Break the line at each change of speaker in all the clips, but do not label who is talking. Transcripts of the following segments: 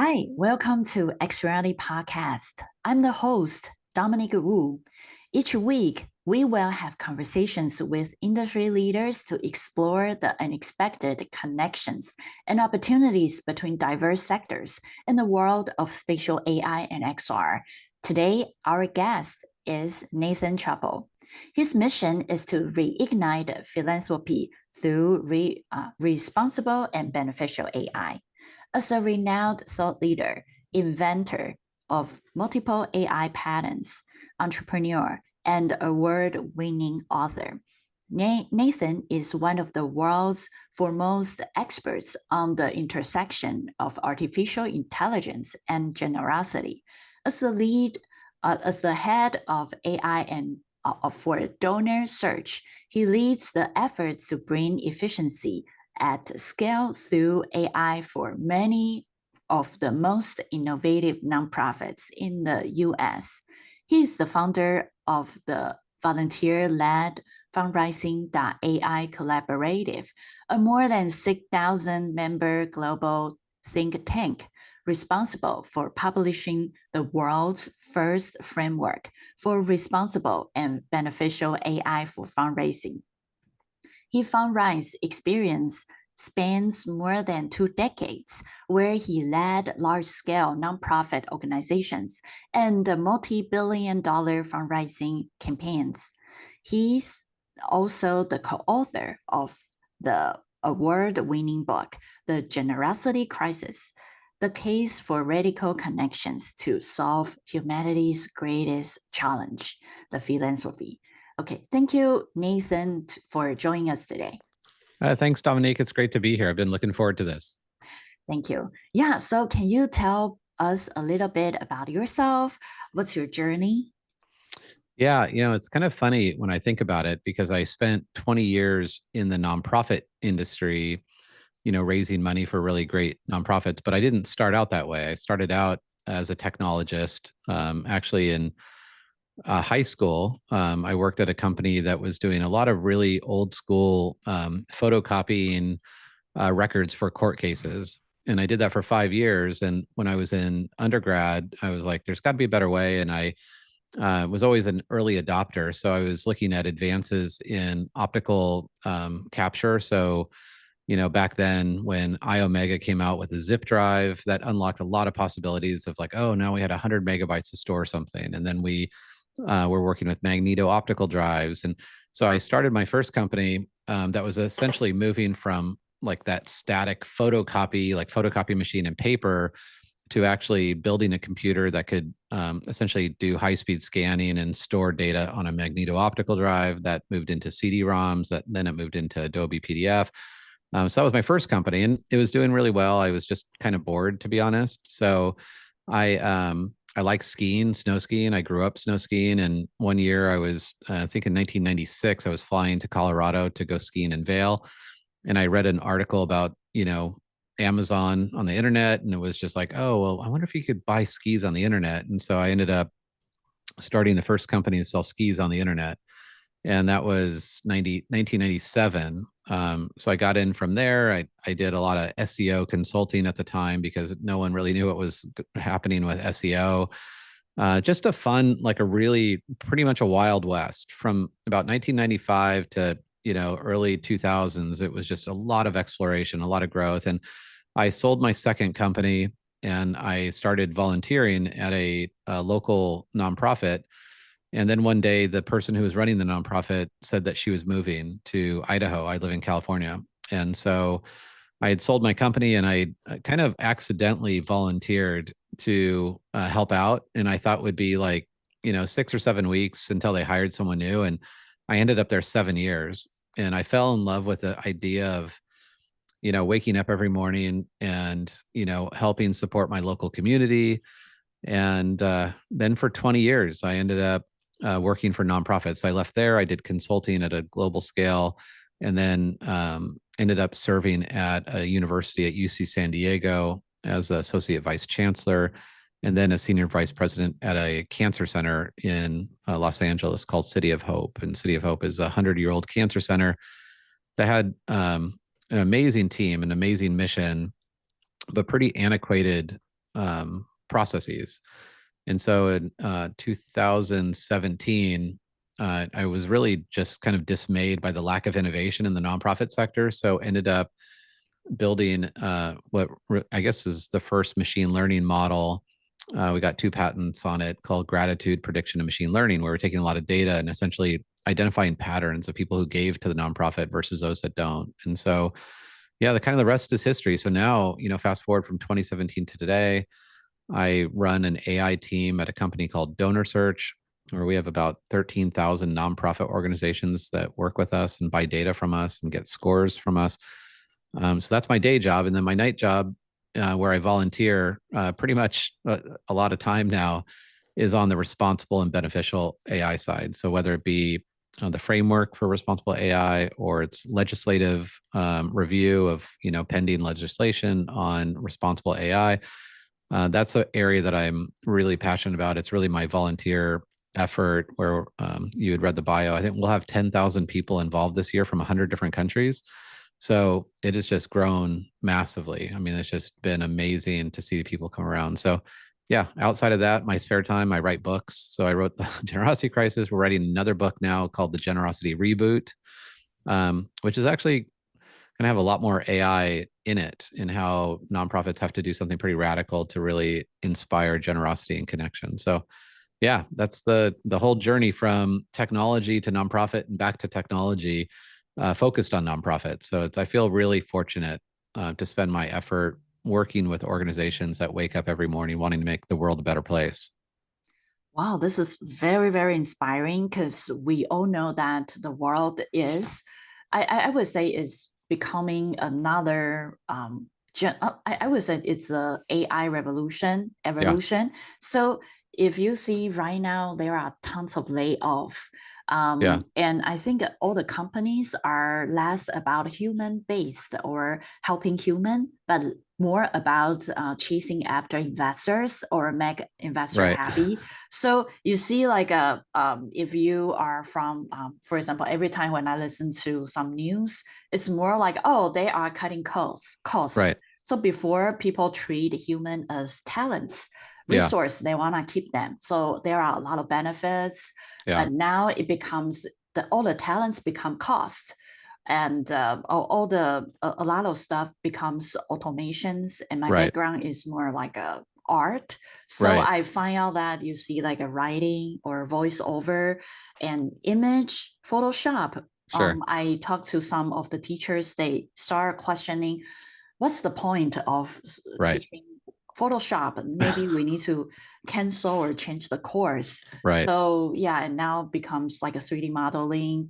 Hi, welcome to X Reality Podcast. I'm the host, Dominic Wu. Each week, we will have conversations with industry leaders to explore the unexpected connections and opportunities between diverse sectors in the world of spatial AI and XR. Today, our guest is Nathan Chappell. His mission is to reignite philanthropy through responsible and beneficial AI. As a renowned thought leader, inventor of multiple AI patents, entrepreneur, and award-winning author, Nathan is one of the world's foremost experts on the intersection of artificial intelligence and generosity. As the head of AI and for DonorSearch, he leads the efforts to bring efficiency at scale through AI for many of the most innovative nonprofits in the US. He is the founder of the volunteer-led Fundraising.AI collaborative, a more than 6,000 member global think tank responsible for publishing the world's first framework for responsible and beneficial AI for fundraising. His fundraise experience spans more than 2 decades, where he led large-scale nonprofit organizations and multi-billion-dollar fundraising campaigns. He's also the co-author of the award-winning book, The Generosity Crisis: The Case for Radical Connections to Solve Humanity's Greatest Challenge, the Philanthropy. Okay, thank you, Nathan, for joining us today.
Thanks, Dominique. It's great to be here. I've been looking forward to this.
Thank you. Yeah, so can you tell us a little bit about yourself? What's your journey?
Yeah, it's kind of funny when I think about it because I spent 20 years in the nonprofit industry, raising money for really great nonprofits, but I didn't start out that way. I started out as a technologist, actually in high school. I worked at a company that was doing a lot of really old school photocopying records for court cases. And I did that for 5 years. And when I was in undergrad, I was like, there's got to be a better way. And I was always an early adopter. So I was looking at advances in optical capture. So, back then when iOmega came out with a zip drive, that unlocked a lot of possibilities of like, oh, now we had 100 megabytes to store something. And then we were working with magneto optical drives. And so I started my first company that was essentially moving from like that static photocopy machine and paper to actually building a computer that could essentially do high-speed scanning and store data on a magneto optical drive. That moved into CD-ROMs, then it moved into Adobe PDF. So that was my first company, and it was doing really well. I was just kind of bored, to be honest. So I like skiing, snow skiing. I grew up snow skiing, and one year I was, I think in 1996, I was flying to Colorado to go skiing in Vail, and I read an article about Amazon on the internet, and it was just like, oh, well, I wonder if you could buy skis on the internet. And so I ended up starting the first company to sell skis on the internet. And that was 1997. So I got in from there. I did a lot of SEO consulting at the time because no one really knew what was happening with SEO. Just a fun, like a really pretty much a Wild West from about 1995 to early 2000s. It was just a lot of exploration, a lot of growth. And I sold my second company and I started volunteering at a local nonprofit. And then one day, the person who was running the nonprofit said that she was moving to Idaho. I live in California. And so I had sold my company and I kind of accidentally volunteered to help out. And I thought would be like, 6 or 7 weeks until they hired someone new. And I ended up there 7 years. And I fell in love with the idea of, waking up every morning and, helping support my local community. And then for 20 years, I ended up working for nonprofits. I left there. I did consulting at a global scale, and then ended up serving at a university at UC San Diego as associate vice chancellor, and then a senior vice president at a cancer center in Los Angeles called City of Hope. And City of Hope is a 100-year-old cancer center that had an amazing team, an amazing mission, but pretty antiquated processes. And so in 2017, I was really just kind of dismayed by the lack of innovation in the nonprofit sector. So ended up building what I guess is the first machine learning model. We got 2 patents on it called gratitude prediction and machine learning, where we're taking a lot of data and essentially identifying patterns of people who gave to the nonprofit versus those that don't. And so, yeah, the kind of the rest is history. So now, fast forward from 2017 to today, I run an AI team at a company called DonorSearch, where we have about 13,000 nonprofit organizations that work with us and buy data from us and get scores from us. So that's my day job. And then my night job, where I volunteer pretty much a lot of time now, is on the responsible and beneficial AI side. So whether it be the framework for responsible AI or its legislative review of pending legislation on responsible AI, that's an area that I'm really passionate about. It's really my volunteer effort where you had read the bio. I think we'll have 10,000 people involved this year from 100 different countries. So it has just grown massively. I mean, it's just been amazing to see people come around. So yeah, outside of that, my spare time, I write books. So I wrote the Generosity Crisis. We're writing another book now called The Generosity Reboot, which is actually going to have a lot more AI in it, in how nonprofits have to do something pretty radical to really inspire generosity and connection. So yeah, that's the whole journey from technology to nonprofit and back to technology, focused on nonprofits. So I feel really fortunate to spend my effort working with organizations that wake up every morning wanting to make the world a better place.
Wow, this is very, very inspiring because we all know that the world is, I would say, is becoming another. I would say it's a AI revolution,
Yeah,
evolution. So if you see right now, there are tons of layoff.
yeah,
And I think all the companies are less about human based or helping human, but more about chasing after investors or make investor
right,
happy. So you see, like if you are from, for example, every time when I listen to some news, it's more like, oh, they are cutting costs.
right,
So before, people treat human as talents,
yeah,
resource, they want to keep them. So there are a lot of benefits,
yeah,
but now it becomes all the talents become cost, and all the a lot of stuff becomes automations. And my
right,
background is more like a art, so
right,
I find out that you see like a writing or voiceover and image Photoshop.
sure,
I talked to some of the teachers. They start questioning, what's the point of
right,
teaching Photoshop? Maybe we need to cancel or change the course.
right,
So yeah, it now becomes like a 3D modeling,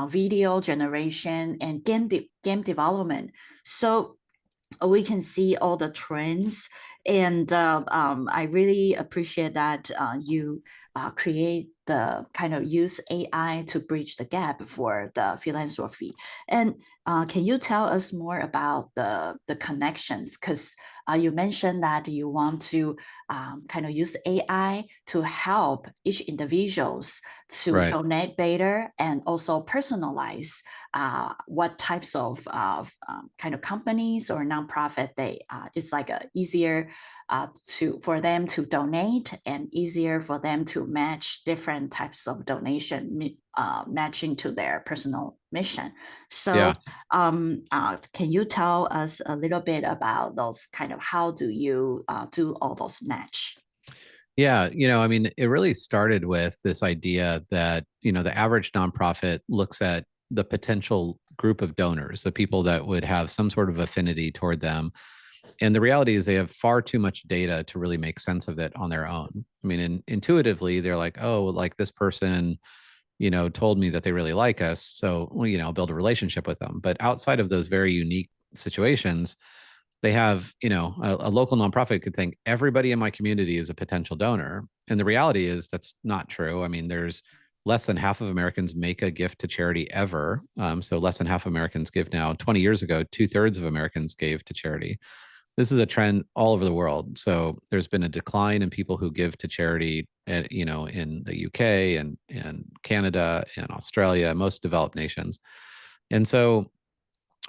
video generation, and game development. So we can see all the trends, and I really appreciate that you create the kind of use AI to bridge the gap for the philanthropy. And can you tell us more about the connections? Because you mentioned that you want to kind of use AI to help each individuals to
right,
donate better and also personalize what types of kind of companies or nonprofit they it's like a easier to for them to donate and easier for them to match different types of donation matching to their personal mission.
yeah.
So can you tell us a little bit about those kind of how do you do all those match?
Yeah, I mean, it really started with this idea that, the average nonprofit looks at the potential group of donors, the people that would have some sort of affinity toward them. And the reality is they have far too much data to really make sense of it on their own. I mean, intuitively, they're like, oh, like this person, told me that they really like us. So, well, build a relationship with them. But outside of those very unique situations, they have, a local nonprofit could think everybody in my community is a potential donor. And the reality is that's not true. I mean, there's less than half of Americans make a gift to charity ever. So less than half of Americans give now. 20 years ago, 2/3 of Americans gave to charity. This is a trend all over the world. So there's been a decline in people who give to charity, in the UK and Canada and Australia, most developed nations. And so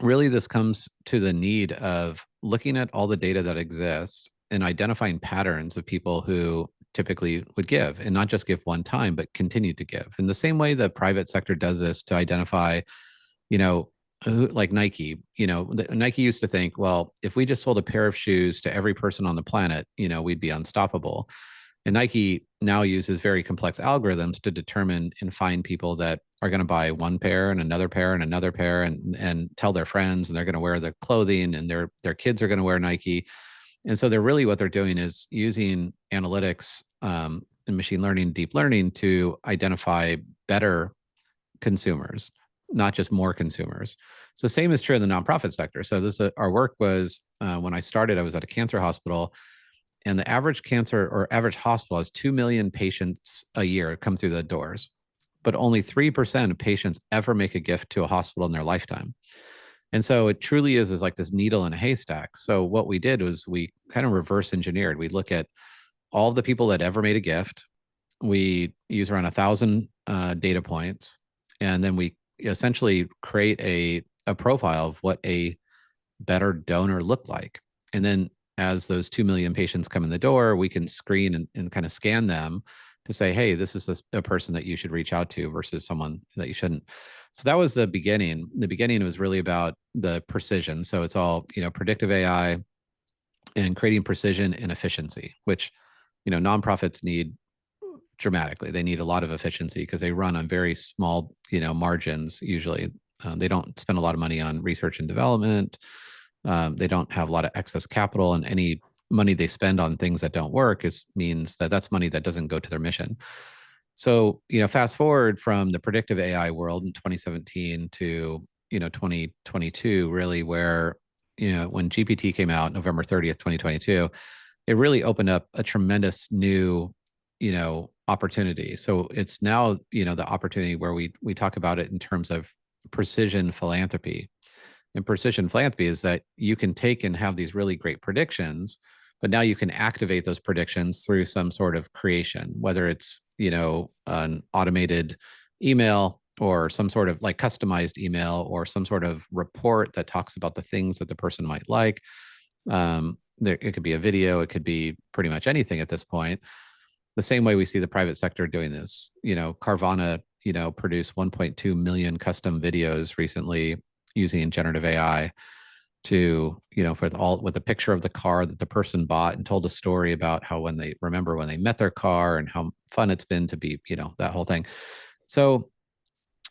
really this comes to the need of looking at all the data that exists and identifying patterns of people who typically would give, and not just give one time, but continue to give. In the same way the private sector does this to identify, you know, like Nike, Nike used to think, well, if we just sold a pair of shoes to every person on the planet, we'd be unstoppable. And Nike now uses very complex algorithms to determine and find people that are going to buy one pair and another pair and another pair, and tell their friends, and they're going to wear the clothing, and their kids are going to wear Nike. And so what they're doing is using analytics, and machine learning, deep learning, to identify better consumers, not just more consumers. So same is true in the nonprofit sector. So our work was, when I started, I was at a cancer hospital, and the average cancer or average hospital has 2 million patients a year come through the doors, but only 3% of patients ever make a gift to a hospital in their lifetime. And so it truly is like this needle in a haystack. So what we did was we kind of reverse engineered. We look at all the people that ever made a gift. We use around 1,000 data points, and then we essentially create a profile of what a better donor looked like. And then as those 2 million patients come in the door, we can screen and kind of scan them to say, hey, this is a person that you should reach out to versus someone that you shouldn't. So that was the beginning. The beginning was really about the precision. So it's all, predictive AI and creating precision and efficiency, which, nonprofits need dramatically. They need a lot of efficiency because they run on very small, margins usually. They don't spend a lot of money on research and development. They don't have a lot of excess capital, and any money they spend on things that don't work means that that's money that doesn't go to their mission. So, fast forward from the predictive AI world in 2017 to, 2022, really, where, when GPT came out November 30th, 2022, it really opened up a tremendous new, opportunity. So it's now, the opportunity where we talk about it in terms of precision philanthropy. And precision philanthropy is that you can take and have these really great predictions, but now you can activate those predictions through some sort of creation, whether it's, an automated email or some sort of like customized email or some sort of report that talks about the things that the person might like. It could be a video, it could be pretty much anything at this point. The same way we see the private sector doing this, Carvana, produced 1.2 million custom videos recently using generative AI to, with a picture of the car that the person bought, and told a story about how when they met their car and how fun it's been to be, that whole thing. So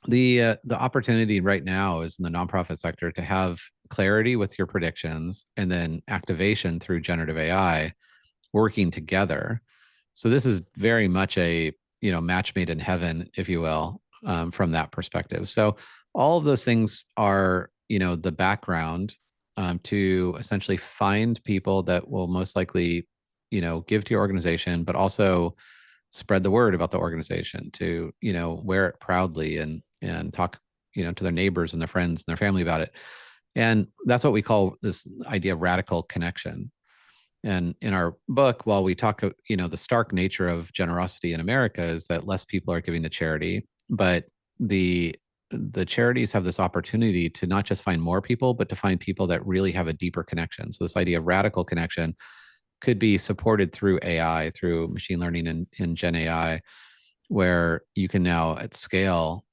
the opportunity right now is in the nonprofit sector to have clarity with your predictions and then activation through generative AI working together. So this is very much a, match made in heaven, if you will, from that perspective. So all of those things are, the background, to essentially find people that will most likely, give to your organization, but also spread the word about the organization, to, wear it proudly and talk, to their neighbors and their friends and their family about it. And that's what we call this idea of radical connection. And in our book, while we talk, the stark nature of generosity in America is that less people are giving to charity, but the charities have this opportunity to not just find more people, but to find people that really have a deeper connection. So this idea of radical connection could be supported through AI, through machine learning and Gen AI, where you can now at scale,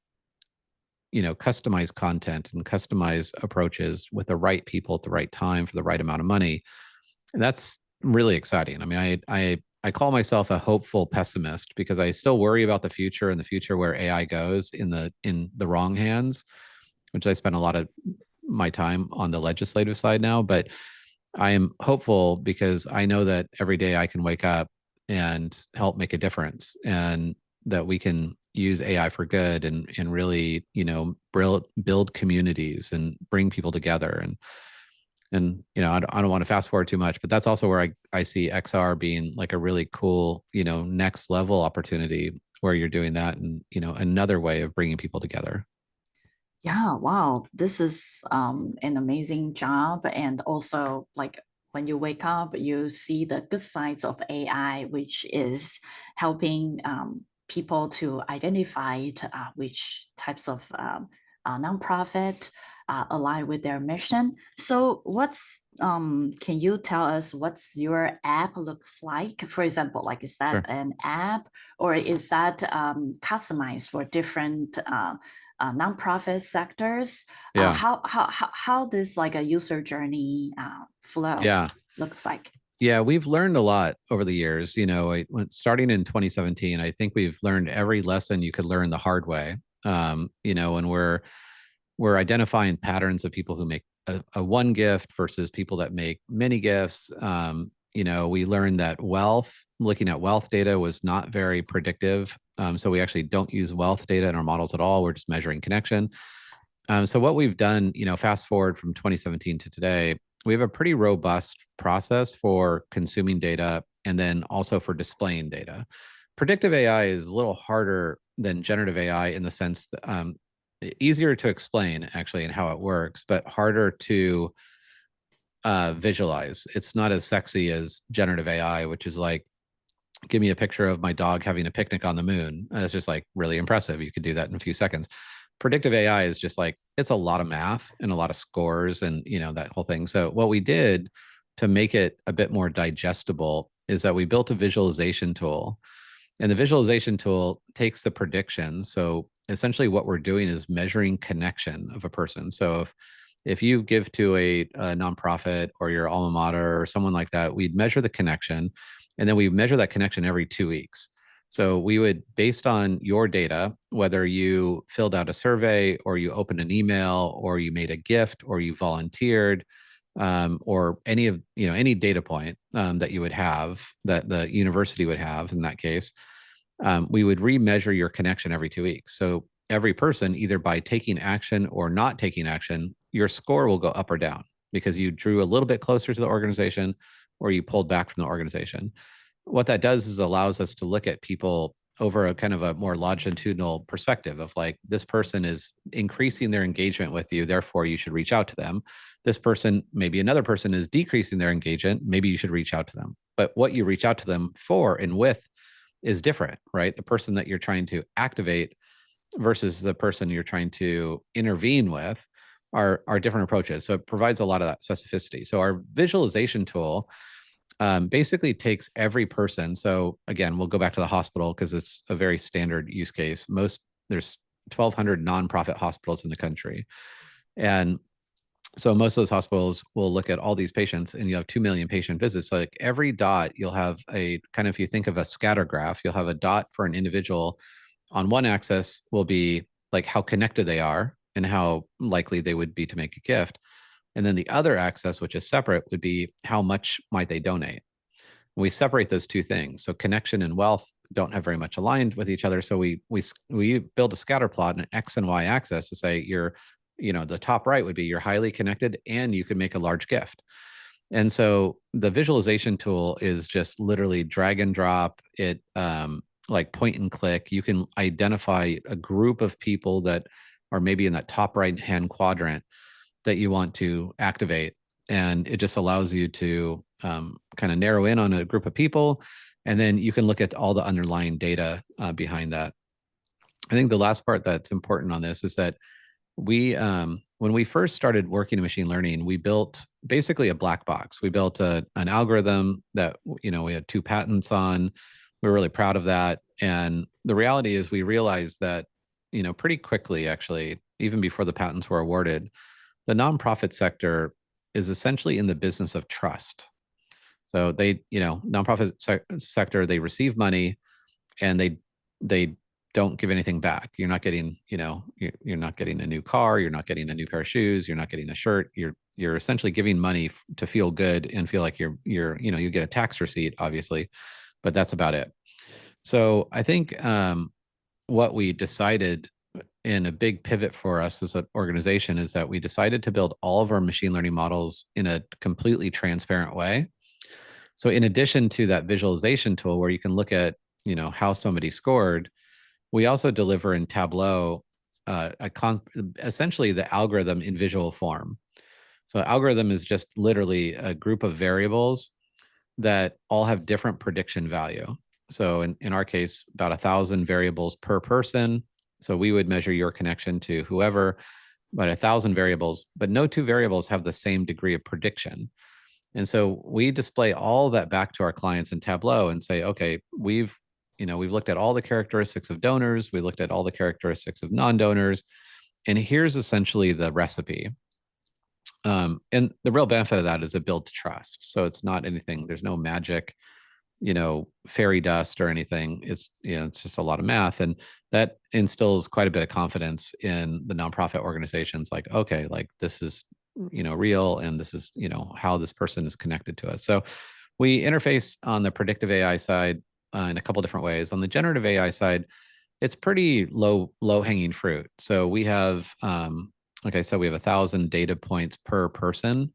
customize content and customize approaches with the right people at the right time for the right amount of money. And that's really exciting. I mean, I call myself a hopeful pessimist because I still worry about the future and the future where AI goes in the wrong hands, which I spend a lot of my time on the legislative side now. But I am hopeful because I know that every day I can wake up and help make a difference, and that we can use AI for good and really, build communities and bring people together. And I don't want to fast forward too much, but that's also where I see XR being like a really cool, next level opportunity where you're doing that, and another way of bringing people together.
Yeah, wow, this is an amazing job. And also, like when you wake up, you see the good sides of AI, which is helping people to identify which types of nonprofit align with their mission. So can you tell us what's your app looks like? For example, like is that
Sure.
an app or is that customized for different nonprofit sectors?
Yeah.
How this like a user journey flow
Yeah.
looks like?
Yeah, we've learned a lot over the years. Starting in 2017, I think we've learned every lesson you could learn the hard way. And we're identifying patterns of people who make a one gift versus people that make many gifts. We learned that looking at wealth data was not very predictive. So we actually don't use wealth data in our models at all. We're just measuring connection. So what we've done, fast forward from 2017 to today, we have a pretty robust process for consuming data and then also for displaying data. Predictive AI is a little harder than generative AI in the sense that easier to explain actually and how it works, but harder to visualize. It's not as sexy as generative AI, which is like, give me a picture of my dog having a picnic on the moon. It's just like really impressive. You could do that in a few seconds. Predictive AI is just like, it's a lot of math and a lot of scores and, that whole thing. So what we did to make it a bit more digestible is that we built a visualization tool, and the visualization tool takes the predictions. So essentially what we're doing is measuring connection of a person. So if you give to a nonprofit or your alma mater or someone like that, we'd measure the connection, and then we measure that connection every 2 weeks. So we would, based on your data, whether you filled out a survey or you opened an email or you made a gift or you volunteered, or any data point that you would have, that the university would have in that case, we would remeasure your connection every 2 weeks. So every person, either by taking action or not taking action, your score will go up or down because you drew a little bit closer to the organization or you pulled back from the organization. What that does is allows us to look at people over a kind of a more longitudinal perspective of like, this person is increasing their engagement with you, therefore you should reach out to them. This person, maybe another person is decreasing their engagement, maybe you should reach out to them. But what you reach out to them for and with is different, right? The person that you're trying to activate versus the person you're trying to intervene with are different approaches. So it provides a lot of that specificity. So our visualization tool basically takes every person. So again, we'll go back to the hospital because it's a very standard use case. There's 1,200 nonprofit hospitals in the country. And so most of those hospitals will look at all these patients, and you have 2 million patient visits. So like every dot, you'll have a kind of, if you think of a scatter graph, you'll have a dot for an individual. On one axis will be like how connected they are and how likely they would be to make a gift. And then the other axis, which is separate, would be how much might they donate. We separate those two things. So connection and wealth don't have very much aligned with each other. So we build a scatter plot, an X and Y axis to say the top right would be you're highly connected and you could make a large gift. And so the visualization tool is just literally drag and drop it, like point and click. You can identify a group of people that are maybe in that top right hand quadrant that you want to activate. And it just allows you to kind of narrow in on a group of people. And then you can look at all the underlying data behind that. I think the last part that's important on this is that when we first started working in machine learning, we built basically a black box. We built an algorithm that, we had 2 patents on. We're really proud of that. And the reality is we realized that, pretty quickly, actually, even before the patents were awarded, the nonprofit sector is essentially in the business of trust. So sector, they receive money and they don't give anything back. You're not getting, you're not getting a new car, you're not getting a new pair of shoes, you're not getting a shirt. You're essentially giving money to feel good and feel like you get a tax receipt, obviously, but that's about it. So I think what we decided in a big pivot for us as an organization is that we decided to build all of our machine learning models in a completely transparent way. So in addition to that visualization tool where you can look at, how somebody scored, we also deliver in Tableau essentially the algorithm in visual form. So algorithm is just literally a group of variables that all have different prediction value. So in our case, about 1,000 variables per person, So we would measure your connection to whoever, but 1,000 variables, but no two variables have the same degree of prediction. And so we display all that back to our clients in Tableau and say, okay, we've looked at all the characteristics of donors, we looked at all the characteristics of non-donors, and here's essentially the recipe. And the real benefit of that is it builds trust. So it's not anything, there's no magic, fairy dust or anything. It's just a lot of math. And that instills quite a bit of confidence in the nonprofit organizations, like, okay, like this is, real, and this is, how this person is connected to us. So we interface on the predictive AI side in a couple different ways. On the generative AI side, it's pretty low hanging fruit. So we have, like I said, we have 1,000 data points per person.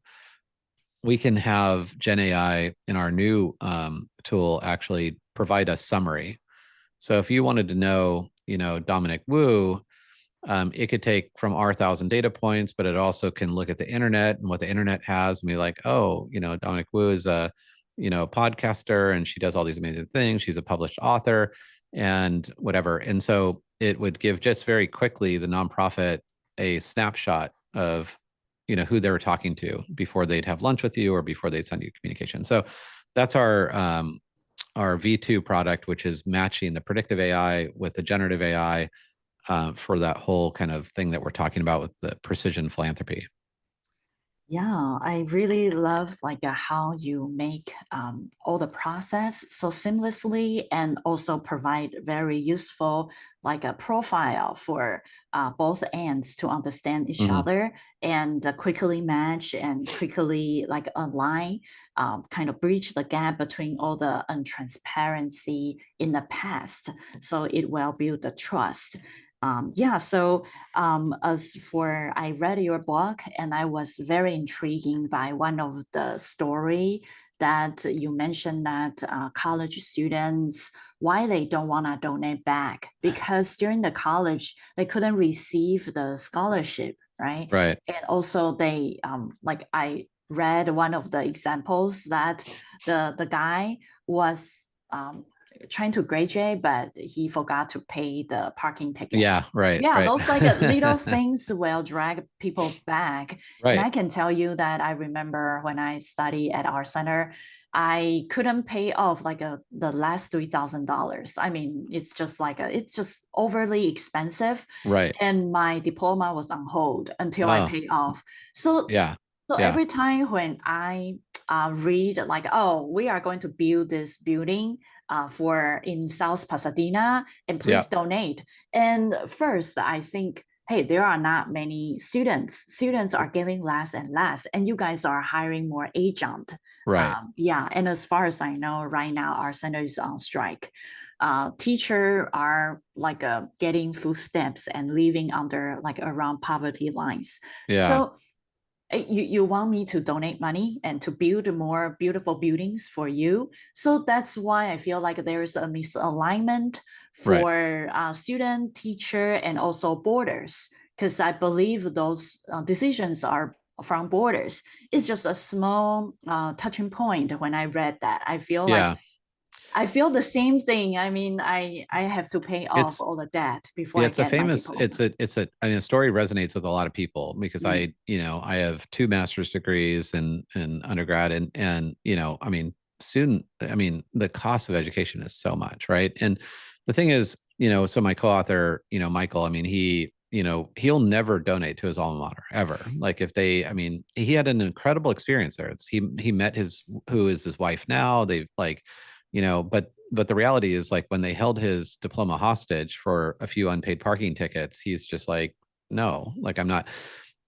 We can have Gen AI in our new tool actually provide a summary. So if you wanted to know, Dominic Wu, it could take from our 1,000 data points, but it also can look at the internet and what the internet has and be like, oh, Dominic Wu is a, podcaster, and she does all these amazing things. She's a published author and whatever. And so it would give just very quickly the nonprofit a snapshot of, who they were talking to before they'd have lunch with you or before they'd send you communication. So that's our V2 product, which is matching the predictive AI with the generative AI for that whole kind of thing that we're talking about with the precision philanthropy.
Yeah, I really love how you make all the process so seamlessly and also provide very useful like a profile for both ends to understand each
Mm-hmm.
other and quickly match and quickly like align, kind of bridge the gap between all the untransparency in the past. So it will build the trust. Yeah, so as for I read your book and I was very intriguing by one of the story that you mentioned that college students why they don't want to donate back because during the college they couldn't receive the scholarship, right?
Right.
And also they like I read one of the examples that the guy was trying to graduate, but he forgot to pay the parking ticket.
Yeah. Right.
Yeah,
Right.
those like little things will drag people back. And
Right.
I can tell you that I remember when I studied at our center, I couldn't pay off the last $3,000. I mean, it's just overly expensive,
Right.
and my diploma was on hold until I
Oh,
paid off. So
yeah.
so
Yeah.
every time when I read like, oh, we are going to build this building for in South Pasadena, and
Yeah.
please donate. And first, I think, hey, there are not many students. Students are getting less and less, and you guys are hiring more agent.
Right.
Yeah, and as far as I know, right now our center is on strike. Teacher are like getting food stamps and living under like around poverty lines.
Yeah.
So you want me to donate money and to build more beautiful buildings for you. So that's why I feel like there's a misalignment
Right.
for student, teacher, and also borders, because I believe those decisions are from borders. It's just a small touching point when I read that.
Yeah.
I feel the same thing. I mean, I have to pay off
It's
all the debt before
Yeah,
I
it's a
get my
famous,
diploma.
I mean, the story resonates with a lot of people because
Mm.
I have two master's degrees in undergrad and, I mean, the cost of education is so much, right? And the thing is, so my co-author, Michael, I mean, he'll never donate to his alma mater ever. Like if I mean, he had an incredible experience there. He met who is his wife now. They've like, but the reality is like when they held his diploma hostage for a few unpaid parking tickets, he's just like, no, like I'm not.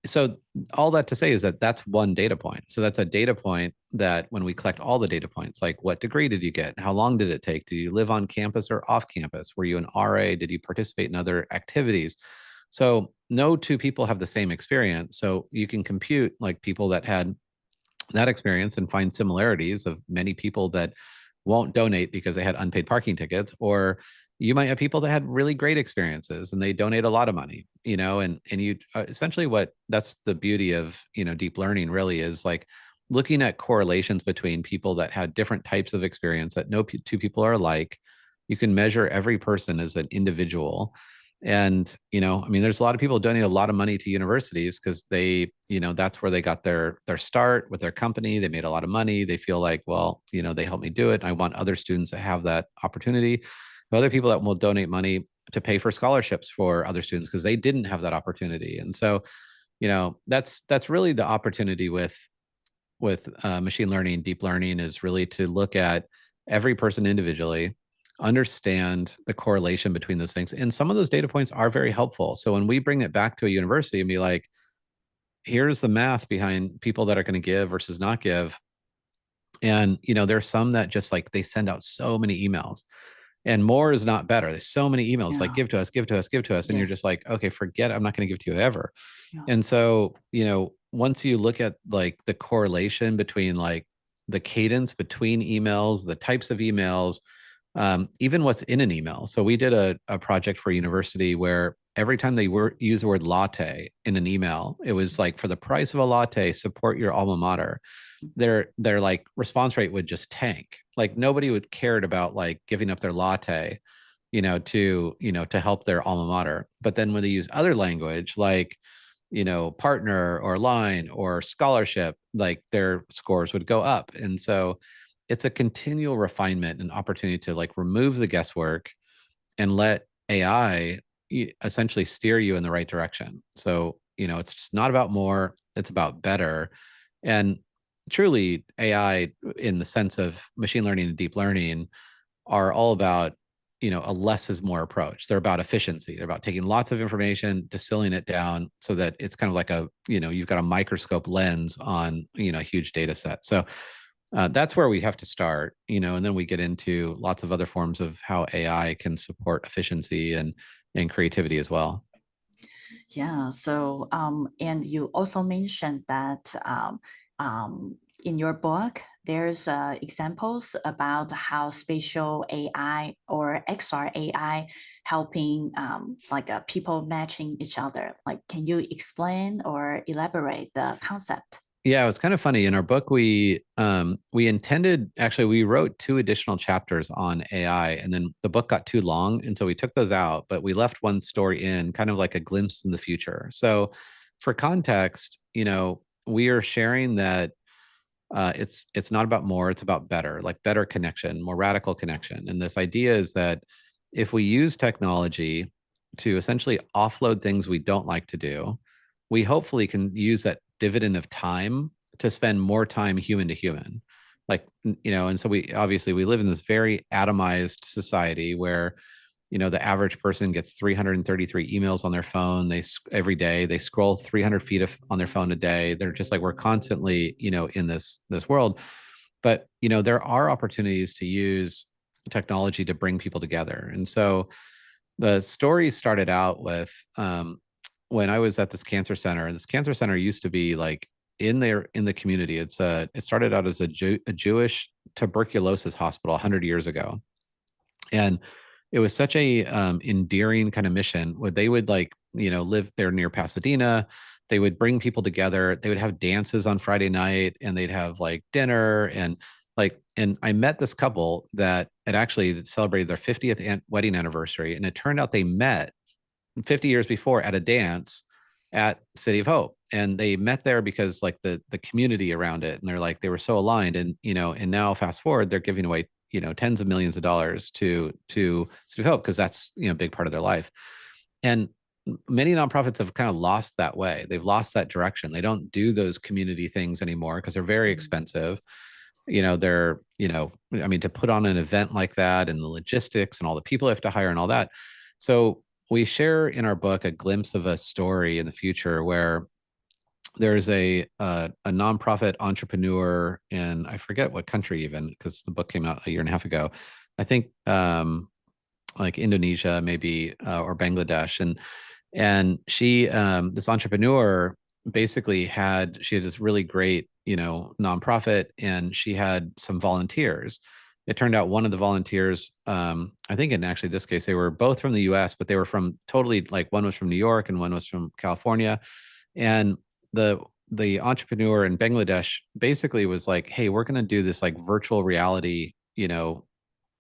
So all that to say is that that's one data point. So that's a data point that when we collect all the data points, like what degree did you get? How long did it take? Do you live on campus or off campus? Were you an RA? Did you participate in other activities? So no two people have the same experience. So you can compute like people that had that experience and find similarities of many people that won't donate because they had unpaid parking tickets, or you might have people that had really great experiences and they donate a lot of money, and you essentially what that's the beauty of, deep learning really is like looking at correlations between people that had different types of experience that no two people are alike. You can measure every person as an individual And, I mean, there's a lot of people donating a lot of money to universities because they, that's where they got their start with their company. They made a lot of money. They feel like, well, they helped me do it. I want other students to have that opportunity. But other people that will donate money to pay for scholarships for other students because they didn't have that opportunity. And so, that's really the opportunity with machine learning, deep learning, is really to look at every person individually, understand the correlation between those things. And some of those data points are very helpful. So when we bring it back to a university and be like, here's the math behind people that are going to give versus not give. And, there's some that just like they send out so many emails, and more is not better. There's so many emails like
Yeah.
give to us, give to us, give to us. And you're
Yes.
just like, okay, forget, I'm not going to give to you ever.
Yeah.
And so, once you look at like the correlation between like the cadence between emails, the types of emails, even what's in an email. So we did a project for a university where every time they use the word latte in an email, it was like, for the price of a latte, support your alma mater. Their like response rate would just tank. Like nobody would cared about like giving up their latte, to help their alma mater. But then when they use other language like, partner or line or scholarship, like their scores would go up. And so it's a continual refinement and opportunity to like remove the guesswork and let AI essentially steer you in the right direction. So, it's just not about more, it's about better. And truly, AI, in the sense of machine learning and deep learning, are all about, a less is more approach. They're about efficiency. They're about taking lots of information, distilling it down so that it's kind of like you've got a microscope lens on, a huge data set. So that's where we have to start, and then we get into lots of other forms of how AI can support efficiency and creativity as well.
Yeah. So, and you also mentioned that in your book, there's examples about how spatial AI or XR AI helping like people matching each other. Like, can you explain or elaborate the concept?
Yeah, it was kind of funny. In our book, we intended, actually we wrote two additional chapters on AI, and then the book got too long, and so we took those out, but we left one story in, kind of like a glimpse in the future. So for context, we are sharing that it's not about more, it's about better, like better connection, more radical connection. And this idea is that if we use technology to essentially offload things we don't like to do, we hopefully can use that dividend of time to spend more time human to human. Like, and so we live in this very atomized society where, the average person gets 333 emails on their phone. Every day they scroll 300 feet on their phone a day. They're just like, we're constantly, in this world. But, there are opportunities to use technology to bring people together. And so the story started out with when I was at this cancer center. This cancer center used to be like in the community. It started out as a Jewish tuberculosis hospital 100 years ago, and it was such a endearing kind of mission where they would like, live there near Pasadena. They would bring people together. They would have dances on Friday night, and they'd have like dinner and I met this couple that had actually celebrated their 50th wedding anniversary. And it turned out they met 50 years before at a dance at City of Hope. And they met there because like the community around it, and they're like, they were so aligned. And, and now fast forward, they're giving away, tens of millions of dollars to City of Hope because that's, a big part of their life. And many nonprofits have kind of lost that way. They've lost that direction. They don't do those community things anymore because they're very expensive. I mean, to put on an event like that and the logistics and all the people they have to hire and all that. So we share in our book a glimpse of a story in the future where there's a nonprofit entrepreneur in, I forget what country even, because the book came out a year and a half ago. I think like Indonesia maybe, or Bangladesh. And she this entrepreneur basically she had this really great, nonprofit, and she had some volunteers. It turned out one of the volunteers, I think in actually this case, they were both from the US, but they were from totally, like, one was from New York and one was from California. And the the entrepreneur in Bangladesh basically was like, hey, we're going to do this like virtual reality,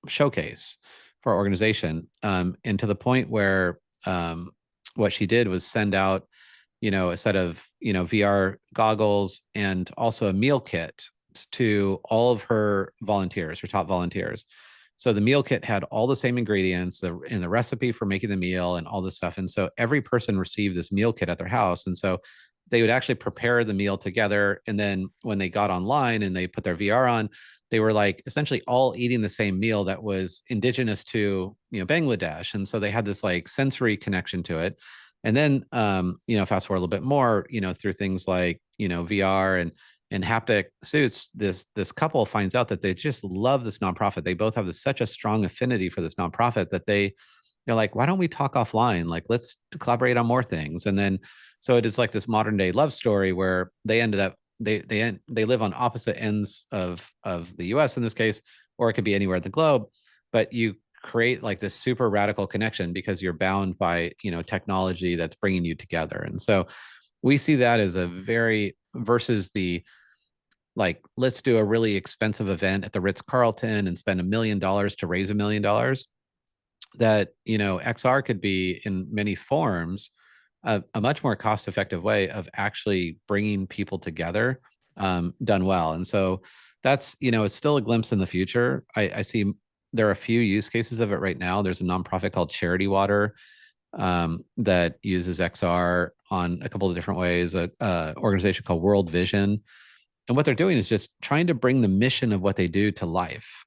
showcase for our organization. And to the point where what she did was send out, a set of, VR goggles and also a meal kit to all of her volunteers, her top volunteers. So the meal kit had all the same ingredients in the recipe for making the meal and all this stuff. And so every person received this meal kit at their house. And so they would actually prepare the meal together. And then when they got online and they put their VR on, they were like essentially all eating the same meal that was indigenous to, Bangladesh. And so they had this like sensory connection to it. And then, fast forward a little bit more, through things like, VR and haptic suits, this couple finds out that they just love this nonprofit. They both have such a strong affinity for this nonprofit that they're like, why don't we talk offline? Like, let's collaborate on more things. And then, so it is like this modern day love story where they ended up they live on opposite ends of the U.S. in this case, or it could be anywhere in the globe. But you create like this super radical connection because you're bound by technology that's bringing you together. And so we see that as a very versus the like, let's do a really expensive event at the Ritz-Carlton and spend $1 million to raise $1 million. That XR could be in many forms a much more cost-effective way of actually bringing people together, done well. And so that's it's still a glimpse in the future. I see there are a few use cases of it right now. There's a nonprofit called Charity Water that uses XR on a couple of different ways. A organization called World Vision, and what they're doing is just trying to bring the mission of what they do to life,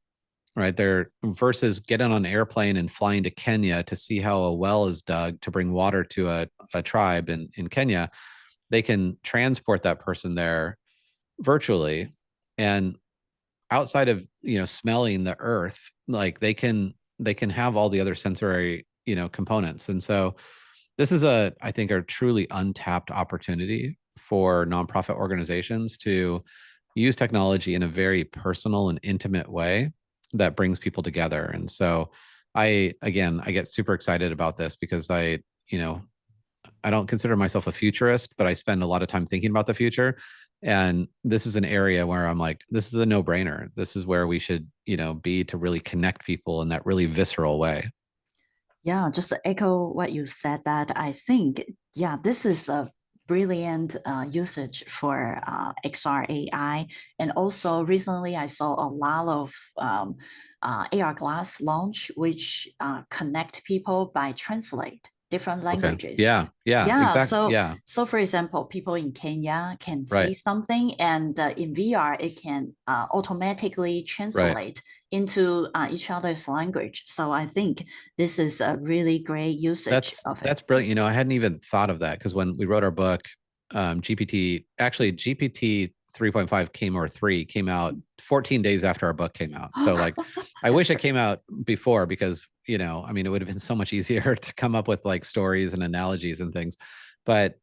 right? They're versus getting on an airplane and flying to Kenya to see how a well is dug to bring water to a tribe in Kenya. They can transport that person there virtually, and outside of smelling the earth, like they can have all the other sensory components. And so this is I think a truly untapped opportunity for nonprofit organizations to use technology in a very personal and intimate way that brings people together. And so I get super excited about this because I don't consider myself a futurist, but I spend a lot of time thinking about the future. And this is an area where I'm like, this is a no brainer. This is where we should, be to really connect people in that really visceral way.
Yeah, just to echo what you said, that I think, yeah, this is a brilliant usage for XR AI. And also recently I saw a lot of AR glass launch, which connect people by translate different
Okay.
languages.
Yeah. Yeah.
Yeah,
Exactly. Yeah.
so for example, people in Kenya can see
Right.
something, and in VR, it can automatically
Right.
translate into each other's language. So I think this is a really great usage of it.
That's brilliant. I hadn't even thought of that because when we wrote our book, GPT 3.5 came or 3 came out 14 days after our book came out. So like I wish it came out before because, I mean, it would have been so much easier to come up with like stories and analogies and things. But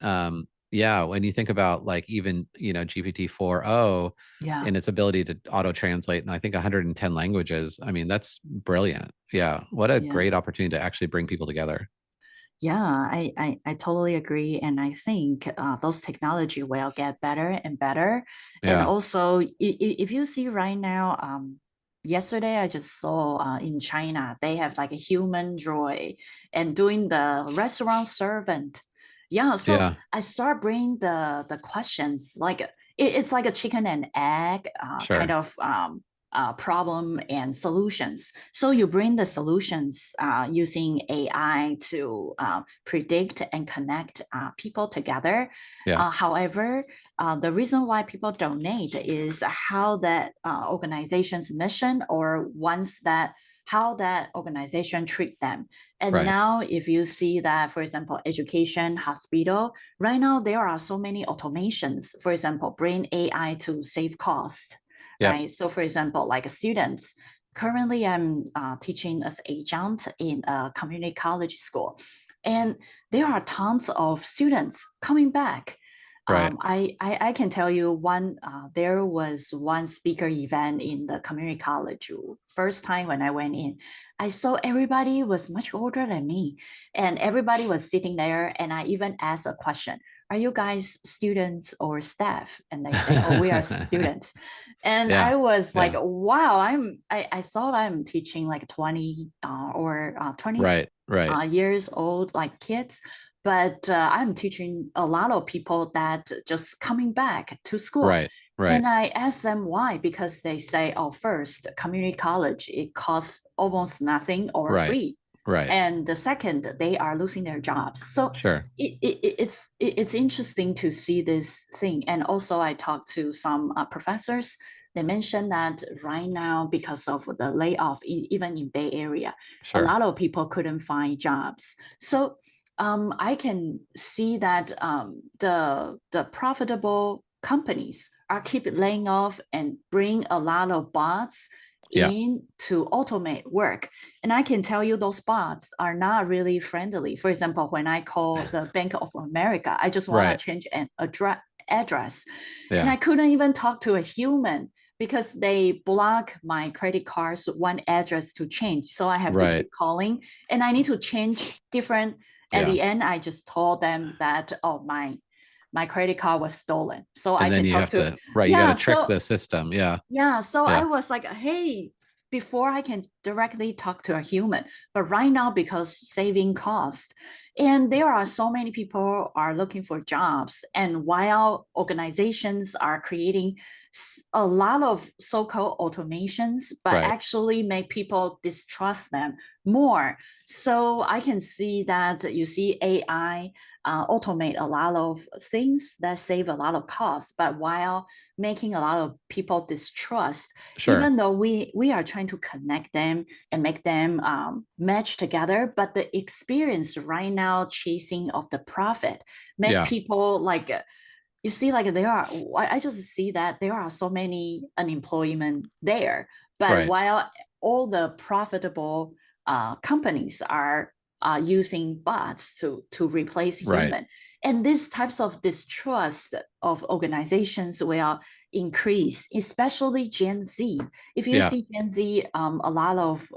yeah, when you think about like even, GPT 4.0
Yeah,
and its ability to auto translate in I think 110 languages, I mean, that's brilliant. Yeah. What a
yeah.
great opportunity to actually bring people together.
Yeah, I totally agree. And I think those technology will get better and better. And
Yeah.
also, if you see right now, yesterday I just saw in China, they have like a human droid and doing the restaurant servant. Yeah, so
Yeah.
I start bringing the questions like it's like a chicken and egg kind
Sure.
of problem and solutions. So you bring the solutions using AI to predict and connect people together.
Yeah.
However, the reason why people donate is how that organization's mission or once that how that organization treat them. And
Right.
now if you see that, for example, education, hospital, right now there are so many automations, for example, bring AI to save cost,
Yep.
right? So for example, like students, currently I'm teaching as adjunct in a community college school, and there are tons of students coming back.
Right.
I can tell you one, there was one speaker event in the community college. First time when I went in, I saw everybody was much older than me, and everybody was sitting there, and I even asked a question, are you guys students or staff? And they say, oh, we are students. And
Yeah.
I was like,
Yeah.
wow, I thought I'm teaching like 20 or 20,
Right. Right.
years old, like kids. But I'm teaching a lot of people that just coming back to school.
Right. Right.
And I ask them why, because they say, oh, first, community college, it costs almost nothing or
Right.
free.
Right.
And the second, they are losing their jobs. So
Sure.
it's interesting to see this thing. And also, I talked to some professors. They mentioned that right now, because of the layoff, even in Bay Area, a
Sure.
lot of people couldn't find jobs. So I can see that the profitable companies are keep laying off and bring a lot of bots
Yeah.
in to automate work. And I can tell you those bots are not really friendly. For example, when I call the Bank of America, I just want
Right.
to change an address. And
Yeah.
I couldn't even talk to a human because they block my credit cards one address to change. So I have to
Right.
keep calling and I need to change different. At
Yeah.
the end, I just told them that, oh, my credit card was stolen. So I
And then
can
you
talk
have
to,
to, right, you got
yeah.
to trick
So
the system. Yeah.
yeah, so I
Yeah.
was like, hey, before I can directly talk to a human, but right now because saving cost, and there are so many people are looking for jobs, and while organizations are creating a lot of so-called automations, but
Right.
actually make people distrust them more. So I can see that you see AI automate a lot of things that save a lot of cost, but while making a lot of people distrust,
Sure.
even though we are trying to connect them and make them match together, but the experience right now chasing of the profit make
Yeah.
people like you see like there are I just see that there are so many unemployment there, but
Right.
while all the profitable companies are using bots to replace
Right.
human, and these types of distrust of organizations will increase, especially Gen Z. If you
Yeah.
see Gen Z, a lot of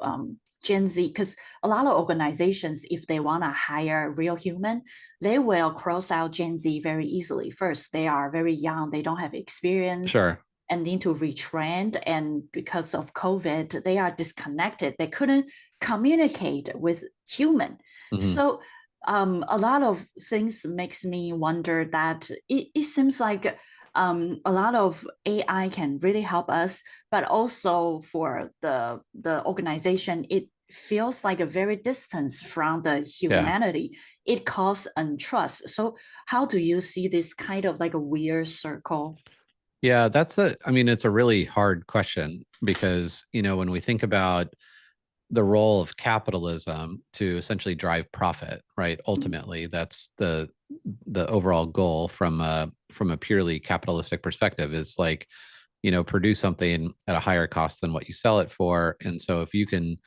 Gen Z, because a lot of organizations, if they want to hire real human, they will cross out Gen Z very easily. First, they are very young, they don't have experience
Sure.
and need to retrain. And because of COVID, they are disconnected. They couldn't communicate with human.
Hmm.
So a lot of things makes me wonder that it seems like a lot of AI can really help us, but also for the organization, it feels like a very distance from the
Yeah.
humanity. It causes untrust. So how do you see this kind of like a weird circle?
Yeah. I mean, it's a really hard question because, when we think about the role of capitalism to essentially drive profit, right?
Mm.
Ultimately, that's the overall goal from a purely capitalistic perspective is like, produce something at a higher cost than what you sell it for. And so if you can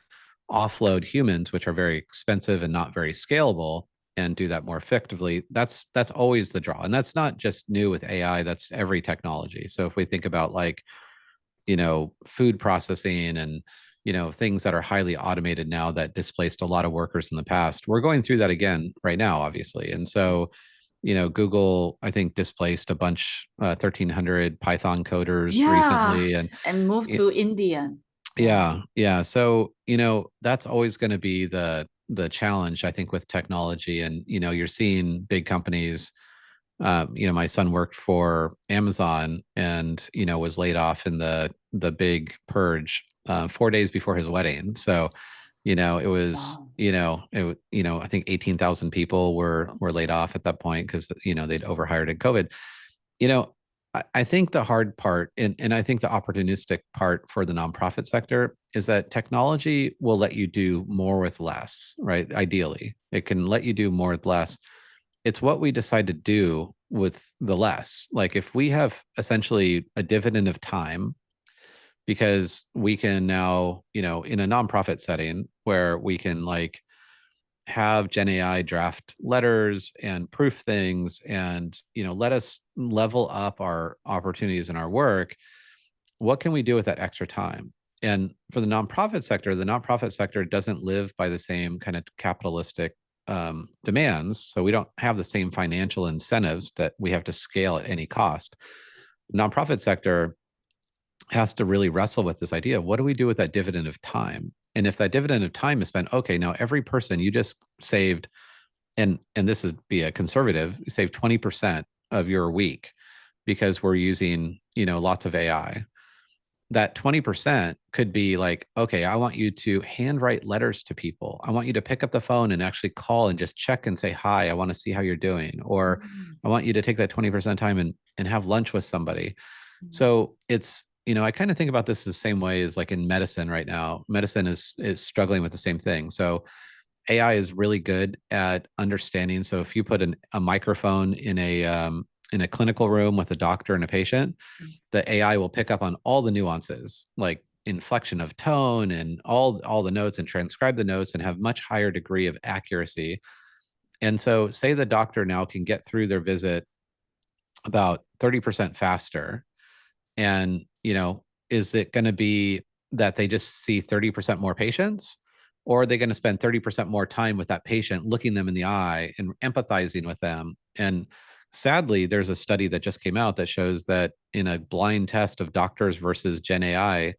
offload humans, which are very expensive and not very scalable, and do that more effectively, that's always the draw. And that's not just new with AI, that's every technology. So if we think about like, food processing and things that are highly automated now that displaced a lot of workers in the past, we're going through that again right now, obviously. And so Google, I think, displaced a bunch, 1,300 Python coders
Yeah,
recently. And
and move to India. Yeah.
yeah, yeah. So, that's always going to be the challenge, I think, with technology. And, you're seeing big companies. My son worked for Amazon and, was laid off in the big purge 4 days before his wedding. So, it was,
Wow.
I think 18,000 people were laid off at that point because, they'd overhired in COVID. I think the hard part and I think the opportunistic part for the nonprofit sector is that technology will let you do more with less, right? Ideally, it can let you do more with less. It's what we decide to do with the less. Like if we have essentially a dividend of time, because we can now, in a nonprofit setting where we can like have Gen AI draft letters and proof things and let us level up our opportunities in our work. What can we do with that extra time? And for the nonprofit sector doesn't live by the same kind of capitalistic demands. So we don't have the same financial incentives that we have to scale at any cost. Nonprofit sector has to really wrestle with this idea of what do we do with that dividend of time? And if that dividend of time is spent, okay, now every person you just saved, and this is be a conservative, you save 20% of your week because we're using, lots of AI. That 20% could be like, okay, I want you to handwrite letters to people. I want you to pick up the phone and actually call and just check and say, hi, I want to see how you're doing. Or
Mm,
I want you to take that 20% time and have lunch with somebody.
mm,
So it's, I kind of think about this the same way as like in medicine right now. Medicine is struggling with the same thing. So AI is really good at understanding. So if you put a microphone in a clinical room with a doctor and a patient,
mm.
the AI will pick up on all the nuances, like inflection of tone and all the notes, and transcribe the notes and have much higher degree of accuracy. And so, say the doctor now can get through their visit about 30% faster, and, is it going to be that they just see 30% more patients? Or are they going to spend 30% more time with that patient, looking them in the eye and empathizing with them? And sadly, there's a study that just came out that shows that in a blind test of doctors versus Gen AI,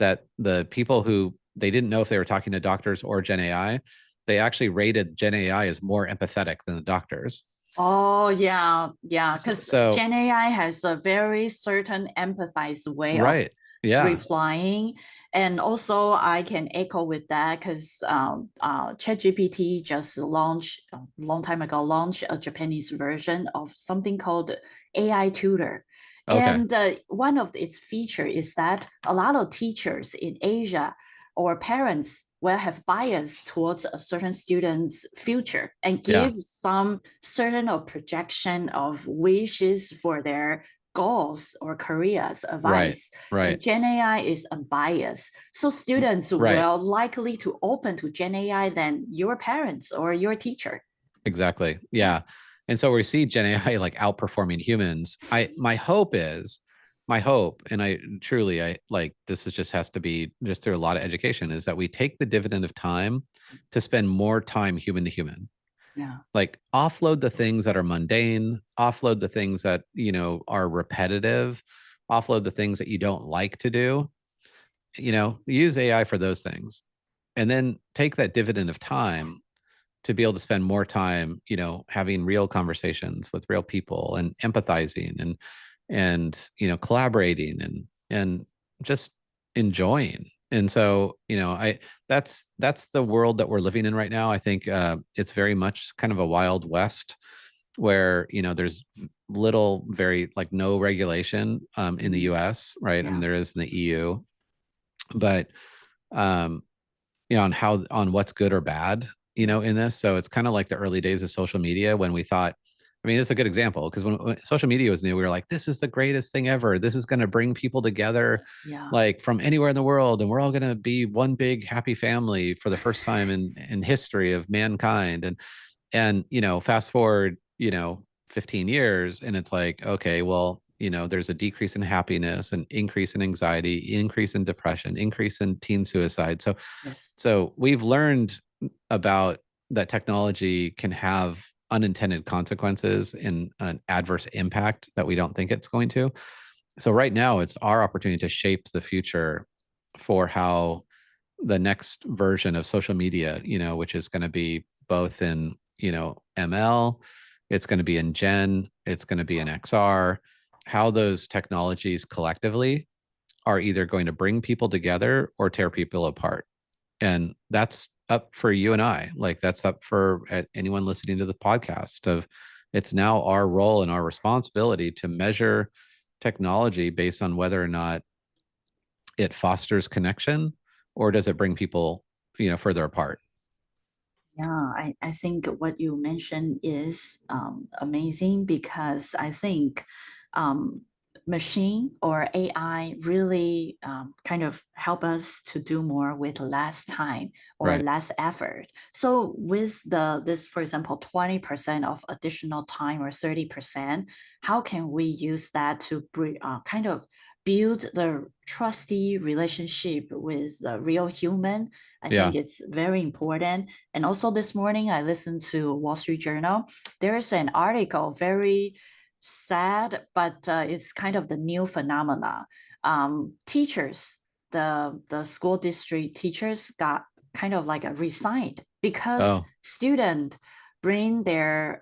that the people who they didn't know if they were talking to doctors or Gen AI, they actually rated Gen AI as more empathetic than the doctors.
Oh, yeah, yeah,
So,
because
so
Gen AI has a very certain empathized way of
right. Yeah.
replying. And also, I can echo with that because ChatGPT just launched a long time ago, launched a Japanese version of something called AI Tutor.
Okay.
And one of its feature is that a lot of teachers in Asia or parents will have bias towards a certain student's future and
Yeah.
give some certain of projection of wishes for their goals or careers
Right.
advice. And
Right.
Gen AI is unbiased. So students
Right.
will likely to open to Gen AI than your parents or your teacher.
Exactly.
Yeah.
Yeah. And so we see Gen AI like outperforming humans. My hope, and I truly, I like this is just has to be just through a lot of education, is that we take the dividend of time to spend more time human to human.
Yeah.
Like offload the things that are mundane, offload the things that, are repetitive, offload the things that you don't like to do, use AI for those things. And then take that dividend of time to be able to spend more time, having real conversations with real people and empathizing and collaborating and just enjoying. And so, I that's the world that we're living in right now. I think it's very much kind of a wild west where there's little, very like no regulation in the
Mm,
U.S. Right? I mean,
yeah.
there is in the EU, but um, on what's good or bad,
Mm,
in this. So it's kind of like the early days of social media when we thought, I mean, it's a good example because when social media was new, we were like, this is the greatest thing ever. This is going to bring people together
yeah.
like from anywhere in the world. And we're all going to be one big happy family for the first time in history of mankind. And, fast forward, 15 years and it's like, okay, well, there's a decrease in happiness, an increase in anxiety, increase in depression, increase in teen suicide. So
Yes.
we've learned about that technology can have unintended consequences and an adverse impact that we don't think it's going to. So right now it's our opportunity to shape the future for how the next version of social media, which is going to be both in, ML, it's going to be in Gen, it's going to be in XR, how those technologies collectively are either going to bring people together or tear people apart. And that's up for you and I. Like that's up for anyone listening to the podcast of it's now our role and our responsibility to measure technology based on whether or not it fosters connection or does it bring people, further apart.
Yeah, I think what you mentioned is amazing because I think um, machine or AI really kind of help us to do more with less time or
Right.
less effort. So with this, for example, 20% of additional time or 30%, how can we use that to kind of build the trusty relationship with the real human? I think
Yeah.
it's very important. And also this morning, I listened to Wall Street Journal. There's an article, very sad, but it's kind of the new phenomena. Teachers the school district teachers got kind of like a resigned because
Oh,
student bring their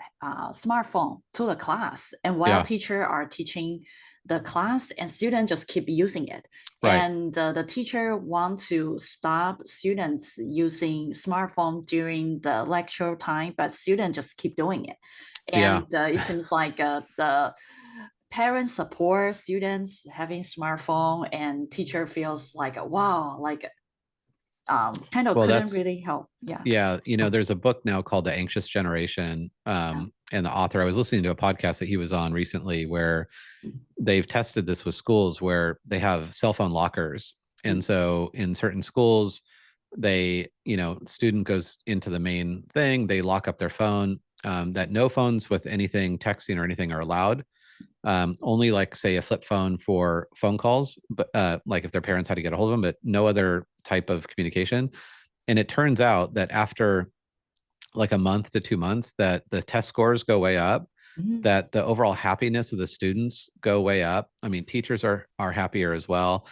smartphone to the class, and while
yeah,
teacher are teaching the class and students just keep using it,
right.
and the teacher want to stop students using smartphone during the lecture time, but students just keep doing it.
Yeah.
And it seems like the parents support students having smartphone, and teacher feels like wow, like kind of
Well,
couldn't
that's,
really help. Yeah.
yeah. There's a book now called The Anxious Generation.
Yeah.
And the author, I was listening to a podcast that he was on recently where they've tested this with schools where they have cell phone lockers. And
Mm.
so in certain schools, they, student goes into the main thing, they lock up their phone, that no phones with anything texting or anything are allowed. Only like say a flip phone for phone calls, but like if their parents had to get a hold of them, but no other type of communication. And it turns out that after like a month to 2 months, that the test scores go way up,
Mhm.
that the overall happiness of the students go way up. I mean, teachers are happier as well.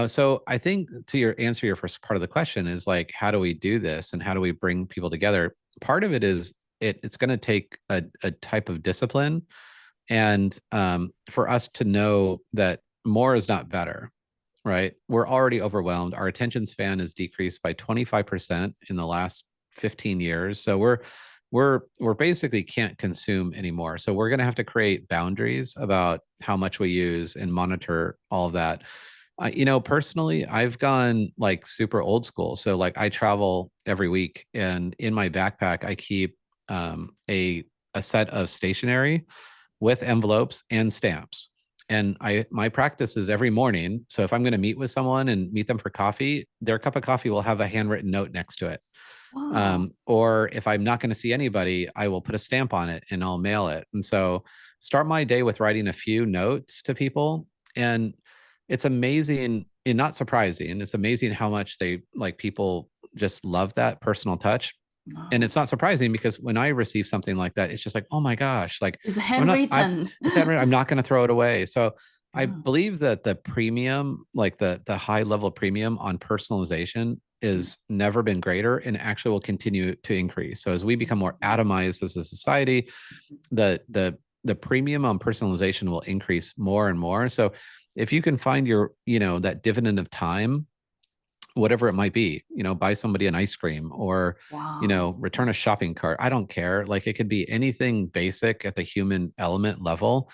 So I think to your first part of the question is like, how do we do this and how do we bring people together? Part of it is it's going to take a type of discipline, and for us to know that more is not better, right? We're already overwhelmed. Our attention span is decreased by 25% in the last 15 years. So we're basically can't consume anymore. So we're going to have to create boundaries about how much we use and monitor all of that. Personally, I've gone like super old school. So like I travel every week, and in my backpack I keep a set of stationery with envelopes and stamps. And my practice is every morning. So if I'm going to meet with someone and meet them for coffee, their cup of coffee will have a handwritten note next to it.
Wow.
Or if I'm not going to see anybody, I will put a stamp on it and I'll mail it. And so start my day with writing a few notes to people. And it's amazing and not surprising. It's amazing how much they like people just love that personal touch. And
Wow.
it's not surprising because when I receive something like that, it's just like, oh my gosh, like
It's
I'm
handwritten.
it's handwritten. I'm not going to throw it away. So I
Yeah.
believe that the premium, like the high level premium on personalization
Mm.
is never been greater and actually will continue to increase. So as we become more
Mhm.
atomized as a society, the premium on personalization will increase more and more. So if you can find that dividend of time, whatever it might be, buy somebody an ice cream or,
Wow.
return a shopping cart. I don't care. Like it could be anything basic at the human element level.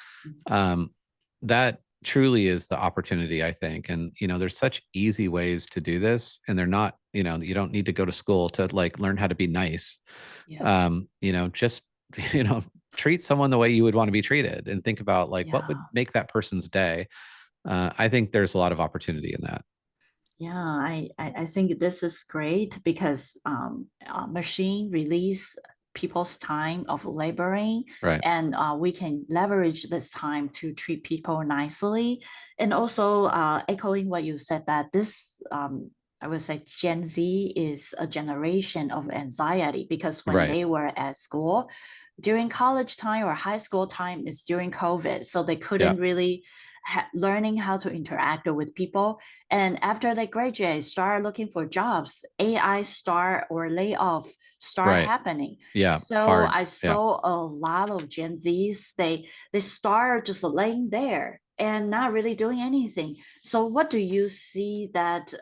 Um, that truly is the opportunity, I think. And, there's such easy ways to do this, and they're not, you don't need to go to school to like learn how to be nice.
Yeah.
Just, you know, treat someone the way you would want to be treated and think about like what would
Yeah.
make that person's day. I think there's a lot of opportunity in that.
Yeah, I think this is great because machine release people's time of laboring,
Right.
and we can leverage this time to treat people nicely. And also echoing what you said, that this I would say Gen Z is a generation of anxiety, because when
Right.
they were at school, during college time or high school time is during COVID, so they
Yeah.
couldn't really learning how to interact with people. And after they graduate, start looking for jobs, AI start or layoff start
Right.
happening.
Yeah.
So
Hard.
I
Yeah.
saw a lot of Gen Zs, they start just laying there and not really doing anything. So what do you see that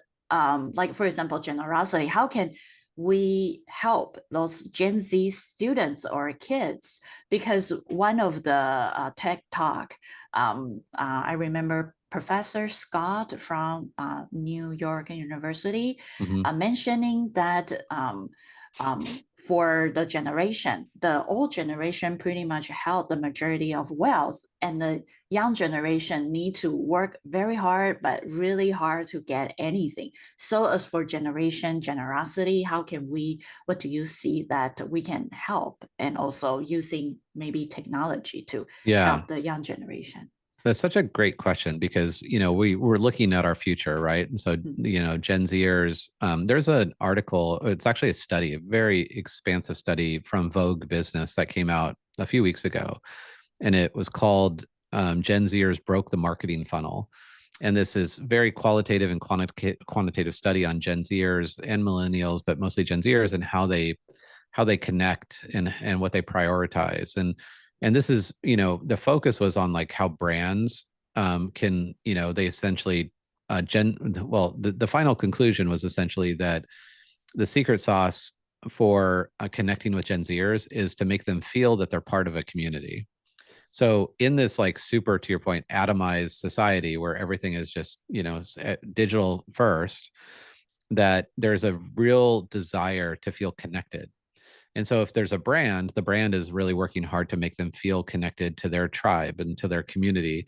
like for example, generosity, how can we help those Gen Z students or kids? Because one of the tech talk, I remember Professor Scott from New York University
Hmm.
mentioning that um, for the generation, the old generation pretty much held the majority of wealth, and the young generation need to work very hard, but really hard to get anything. So as for generosity, how can we, what do you see that we can help, and also using maybe technology to
Yeah.
help the young generation?
That's such a great question because we're looking at our future, right? And so
Mhm.
Gen Zers. There's an article. It's actually a study, a very expansive study from Vogue Business that came out a few weeks ago, and it was called "Gen Zers Broke the Marketing Funnel." And this is very qualitative and quantitative study on Gen Zers and millennials, but mostly Gen Zers, and how they connect and what they prioritize. And this is, the focus was on like how brands can, they essentially the final conclusion was essentially that the secret sauce for connecting with Gen Zers is to make them feel that they're part of a community. So in this like super, to your point, atomized society where everything is just, digital first, that there's a real desire to feel connected. And so if there's a brand, the brand is really working hard to make them feel connected to their tribe and to their community.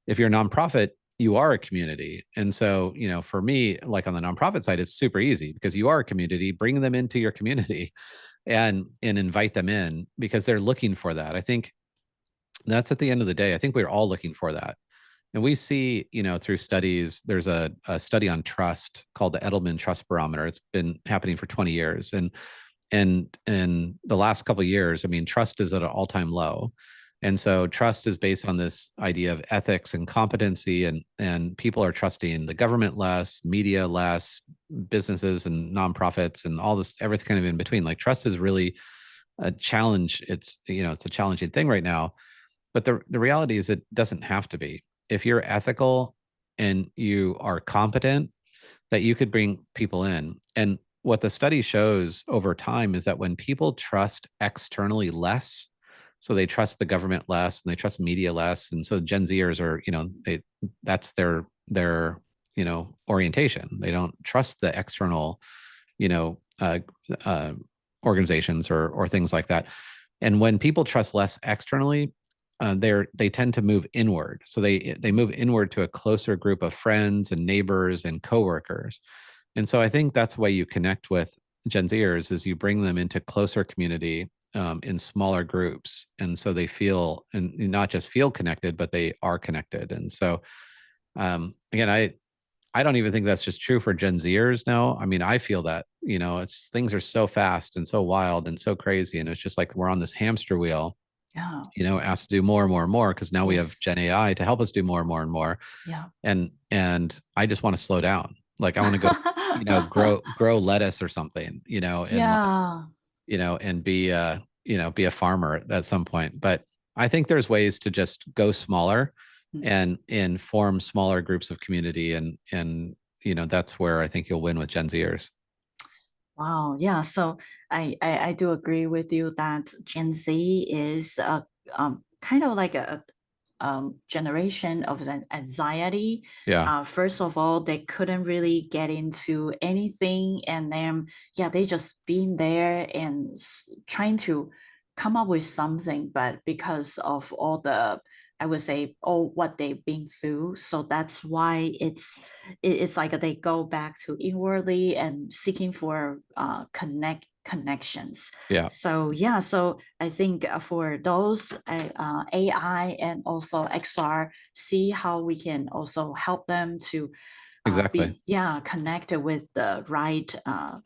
If you're a nonprofit, you are a community. And so, for me, like on the nonprofit side, it's super easy because you are a community, bring them into your community and invite them in because they're looking for that. I think that's at the end of the day. I think we're all looking for that. And we see, through studies, there's a study on trust called the Edelman Trust Barometer. It's been happening for 20 years. And in the last couple of years, I mean, trust is at an all-time low. And so trust is based on this idea of ethics and competency, and people are trusting the government less, media less, businesses and nonprofits and all this, everything kind of in between. Like trust is really a challenge. It's a challenging thing right now. But the reality is it doesn't have to be. If you're ethical and you are competent, that you could bring people in. And what the study shows over time is that when people trust externally less, so they trust the government less and they trust media less, and so Gen Zers are, that's their orientation. They don't trust the external, you know, uh, uh, organizations or things like that. And when people trust less externally, they tend to move inward. So they move inward to a closer group of friends and neighbors and coworkers. And so I think that's why you connect with Gen Zers is you bring them into closer community in smaller groups, and so they feel and not just feel connected, but they are connected. And so again, I don't even think that's just true for Gen Zers now. I mean, I feel that, it's things are so fast and so wild and so crazy. And it's just like we're on this hamster wheel,
Yeah.
asked to do more and more and more because now we have
Yes.
Gen AI to help us do more and more and more.
Yeah.
And I just want to slow down. Like I want to go, grow lettuce or something, and like,
Yeah.
and be a farmer at some point. But I think there's ways to just go smaller
Mm.
and form smaller groups of community, and that's where I think you'll win with Gen Zers.
Wow. Yeah. So I do agree with you that Gen Z is kind of like a generation of anxiety.
Yeah,
First of all, they couldn't really get into anything, and then yeah, they just been there and trying to come up with something, but because of all the, I would say, all what they've been through, so that's why it's like they go back to inwardly and seeking for connections.
yeah,
So yeah, so I think for those AI and also XR, see how we can also help them to
exactly.
be connected with the right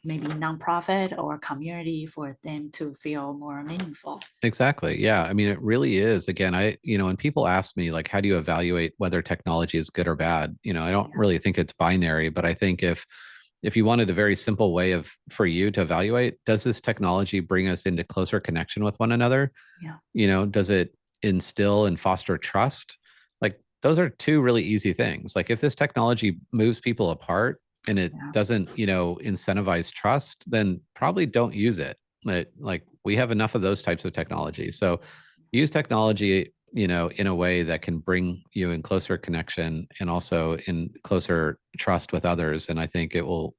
maybe nonprofit or community for them to feel more meaningful.
Exactly. Yeah. I mean, it really is. Again, when people ask me, like, how do you evaluate whether technology is good or bad? I don't
Yeah,
really think it's binary, but I think if you wanted a very simple way for you to evaluate, does this technology bring us into closer connection with one another?
yeah,
Does it instill and foster trust? Like those are two really easy things. Like if this technology moves people apart and it
yeah.
doesn't, incentivize trust, then probably don't use it. Like we have enough of those types of technology. So use technology, in a way that can bring you in closer connection and also in closer trust with others. And I think it will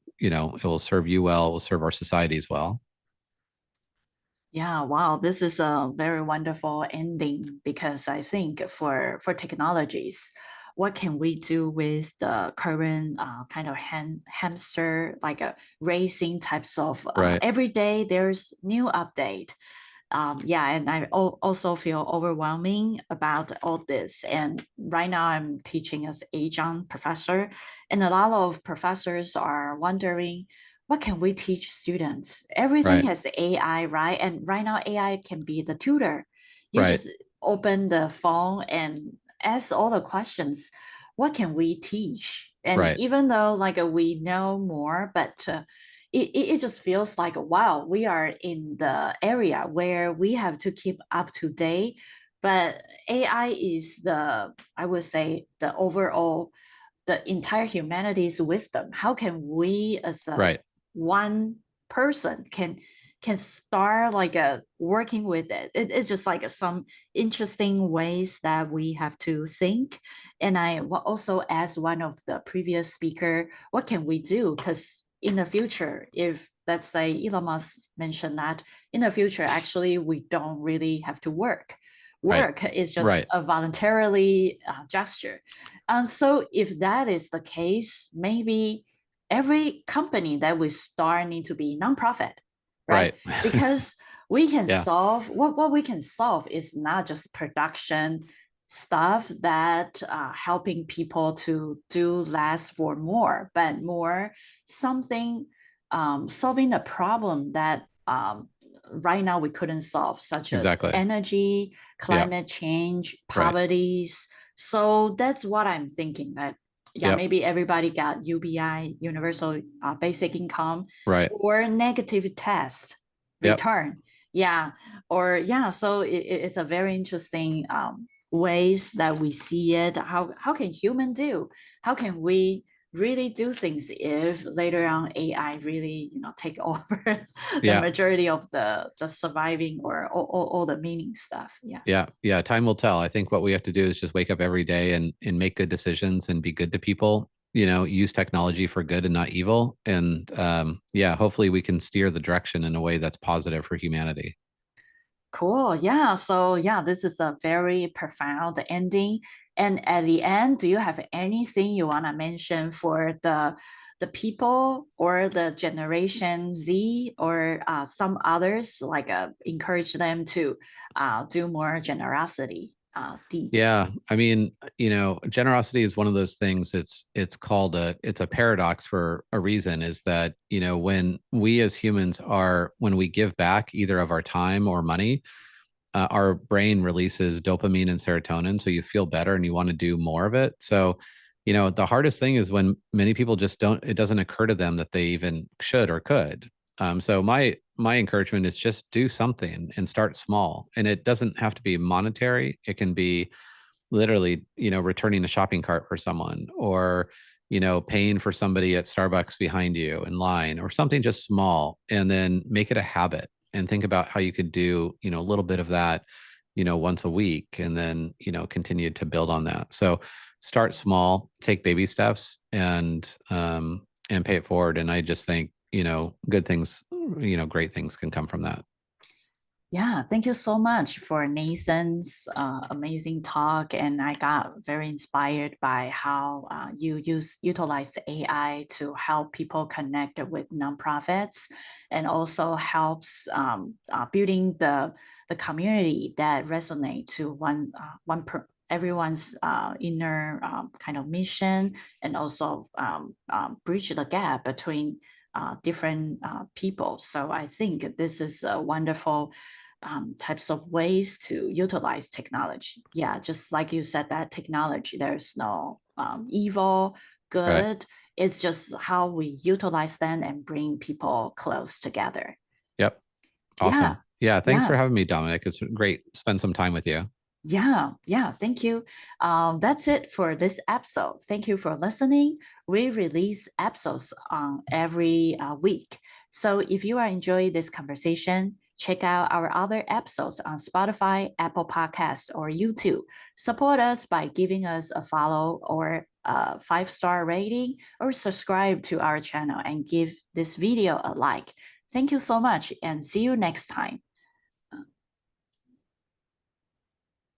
serve you well, it will serve our societies well.
Yeah, wow, this is a very wonderful ending because I think for technologies, what can we do with the current kind of hamster like a racing types of
Right.
every day there's new update. Yeah, and I also feel overwhelming about all this. And right now, I'm teaching as adjunct professor, and a lot of professors are wondering, what can we teach students? Everything
Right.
has AI, right? And right now, AI can be the tutor. You
Right.
just open the phone and ask all the questions. what can we teach? And
Right.
even though like we know more, but it just feels like, wow, we are in the area where we have to keep up to date. But AI is I would say, the overall, the entire humanity's wisdom. How can we as a
Right.
one person can start like working with it? It's just like some interesting ways that we have to think. And I will also ask one of the previous speaker, what can we do? Because in the future, if let's say Elon Musk mentioned that in the future, actually, we don't really have to work.
Right.
Work is just
Right.
a voluntarily gesture. And so if that is the case, maybe every company that we start need to be nonprofit, right?
Right.
Because we can
Yeah.
solve what we can solve is not just production stuff that helping people to do less for more, but more something solving a problem that right now we couldn't solve, such as
Exactly.
energy,
Yeah.
climate change,
Right.
poverties. So that's what I'm thinking, that yeah,
Yep.
maybe everybody got UBI, universal basic income,
Right.
or negative test
Yep.
return. Yeah, or yeah, so it's a very interesting ways that we see it. How can human do? How can we really do things if later on AI really take over the
Yeah.
majority of the surviving or all the meaning stuff? Yeah.
Yeah. Yeah. Time will tell. I think what we have to do is just wake up every day and make good decisions and be good to people, use technology for good and not evil. And yeah, hopefully we can steer the direction in a way that's positive for humanity.
Cool. Yeah. So yeah, this is a very profound ending. And at the end, do you have anything you want to mention for the people or the Generation Z or some others, like encourage them to do more generosity deeds?
Yeah, I mean, generosity is one of those things. It's a paradox for a reason. Is that when we as humans when we give back either of our time or money, our brain releases dopamine and serotonin, so you feel better and you want to do more of it. So, the hardest thing is when many people just don't. It doesn't occur to them that they even should or could. So my encouragement is just do something and start small, and it doesn't have to be monetary. It can be literally, returning a shopping cart for someone, or, paying for somebody at Starbucks behind you in line, or something just small, and then make it a habit and think about how you could do, a little bit of that, once a week, and then, continue to build on that. So start small, take baby steps, and pay it forward. And I just think, good things, great things can come from that.
Yeah, thank you so much for Nathan's amazing talk, and I got very inspired by how you utilize AI to help people connect with nonprofits, and also helps building the community that resonate to everyone's inner kind of mission, and also bridge the gap between different people. So I think this is a wonderful types of ways to utilize technology. Yeah, just like you said, that technology, there's no evil,
Right.
good. It's just how we utilize them and bring people close together.
Yep.
Yeah,
Awesome. Yeah. Thanks for
yeah.
having me, Dominic. It's great. Spend some time with you.
Yeah, thank you. That's it for this episode. Thank you for listening. We release episodes on every week. So if you are enjoying this conversation, check out our other episodes on Spotify, Apple Podcasts, or YouTube. Support us by giving us a follow or a 5-star rating, or subscribe to our channel and give this video a like. Thank you so much, and see you next time.